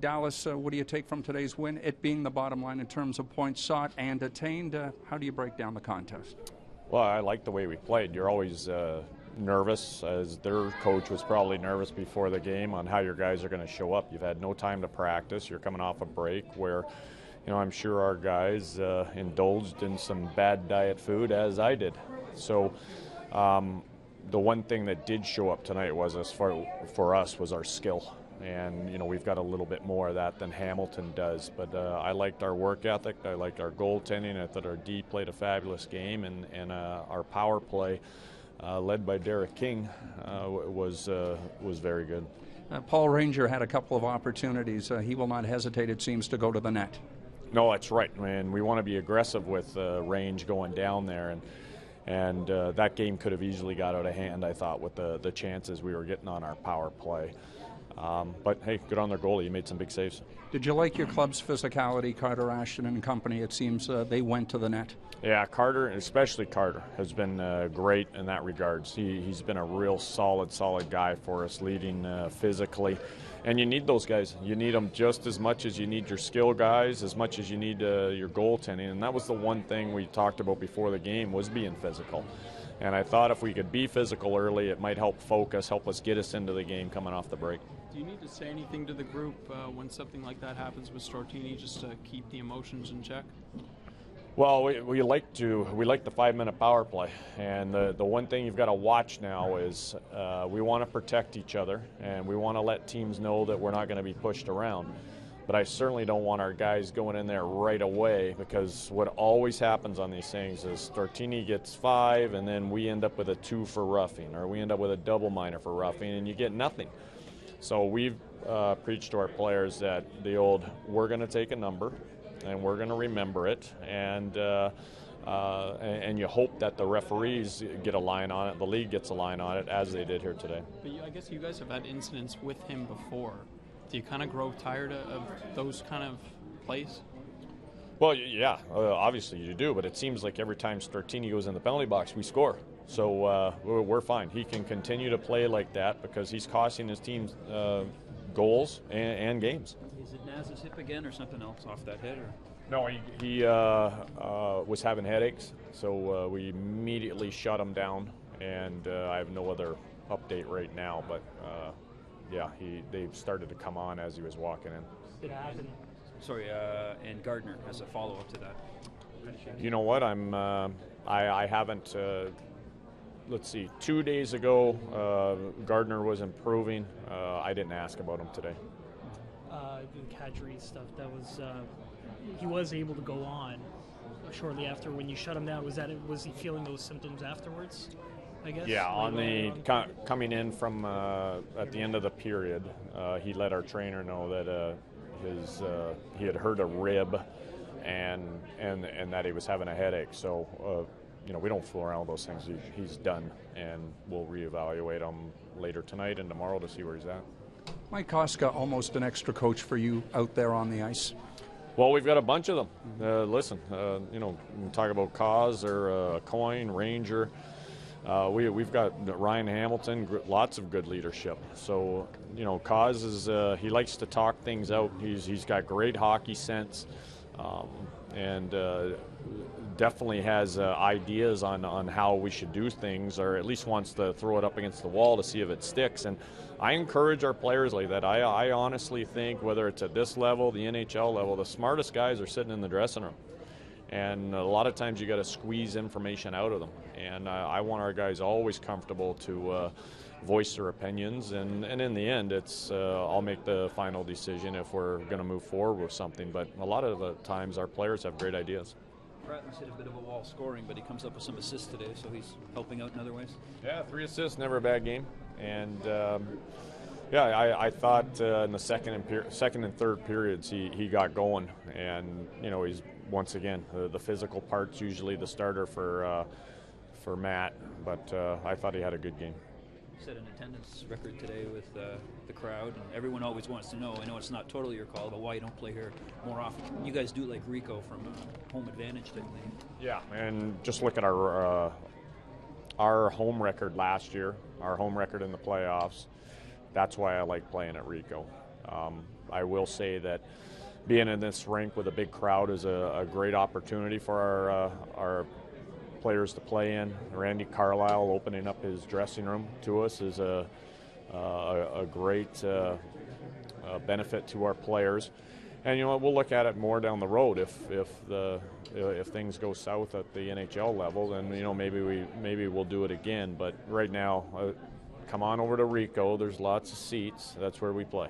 Dallas, what do you take from today's win? It being the bottom line in terms of points sought and attained. How do you break down the contest? Well, I like the way we played. You're always nervous, as their coach was probably nervous before the game on how your guys are going to show up. You've had no time to practice. You're coming off a break where, I'm sure our guys indulged in some bad diet food, as I did. So the one thing that did show up tonight was, for us, was our skill. And, we've got a little bit more of that than Hamilton does. But I liked our work ethic. I liked our goaltending. I thought our D played a fabulous game. And our power play, led by Derek King, was very good. Paul Ranger had a couple of opportunities. He will not hesitate, it seems, to go to the net. No, that's right. Man, we want to be aggressive with Range going down there. And that game could have easily got out of hand, I thought, with the chances we were getting on our power play. But, hey, good on their goalie. He made some big saves. Did you like your club's physicality, Carter Ashton and company? It seems they went to the net. Yeah, Carter, especially Carter, has been great in that regards. He's been a real solid guy for us, leading physically. And you need those guys. You need them just as much as you need your skill guys, as much as you need your goaltending. And that was the one thing we talked about before the game, was being physical. And I thought if we could be physical early, it might help focus, help us get us into the game coming off the break. Do you need to say anything to the group when something like that happens with Stortini, just to keep the emotions in check? Well, we like the 5-minute power play, and the one thing you've got to watch now is we want to protect each other, and we want to let teams know that we're not going to be pushed around. But I certainly don't want our guys going in there right away, because what always happens on these things is Stortini gets 5, and then we end up with a 2 for roughing, or we end up with a double minor for roughing, and you get nothing. So we've preached to our players that we're going to take a number, and we're going to remember it, and you hope that the referees get a line on it, the league gets a line on it, as they did here today. But I guess you guys have had incidents with him before. Do you kind of grow tired of those kind of plays? Well, yeah, obviously you do, but it seems like every time Stortini goes in the penalty box, we score. So we're fine. He can continue to play like that because he's costing his team goals and games. Is it Naz's hip again or something else off that hit? Or? No, he was having headaches, so we immediately shut him down, and I have no other update right now, but yeah, they've started to come on as he was walking in. It happened. Sorry, and Gardner as a follow-up to that. You know what? I haven't. Let's see. 2 days ago, Gardner was improving. I didn't ask about him today. The Kadri stuff, that was he was able to go on shortly after when you shut him down. Was he feeling those symptoms afterwards? I guess. Yeah, on the coming in from at the end of the period, he let our trainer know that he had hurt a rib, and that he was having a headache. So we don't fool around with those things. He's done, and we'll reevaluate him later tonight and tomorrow to see where he's at. Mike Koska, almost an extra coach for you out there on the ice. Well, we've got a bunch of them. Listen, we can talk about Cause or Coyne, Ranger. We've got Ryan Hamilton, lots of good leadership. So, Cause is he likes to talk things out. He's got great hockey sense, and definitely has ideas on how we should do things, or at least wants to throw it up against the wall to see if it sticks. And I encourage our players like that. I honestly think whether it's at this level, the NHL level, the smartest guys are sitting in the dressing room. And a lot of times you got to squeeze information out of them. And I want our guys always comfortable to voice their opinions. And in the end, it's I'll make the final decision if we're going to move forward with something. But a lot of the times our players have great ideas. Bratton's hit a bit of a wall scoring, but he comes up with some assists today, so he's helping out in other ways. Yeah, 3 assists, never a bad game. And I thought in the second and third periods he got going, and he's once again the physical part's usually the starter for Matt, but I thought he had a good game. You set an attendance record today with the crowd, and everyone always wants to know. I know it's not totally your call, but why you don't play here more often. You guys do like Rico from home advantage type thing. Yeah, and just look at our home record last year, our home record in the playoffs. That's why I like playing at Rico. I will say that being in this rink with a big crowd is a great opportunity for our players to play in. Randy Carlisle opening up his dressing room to us is a great benefit to our players. And you know what, we'll look at it more down the road if things go south at the NHL level, then you know maybe we'll do it again. But right now, come on over to Rico. There's lots of seats. That's where we play.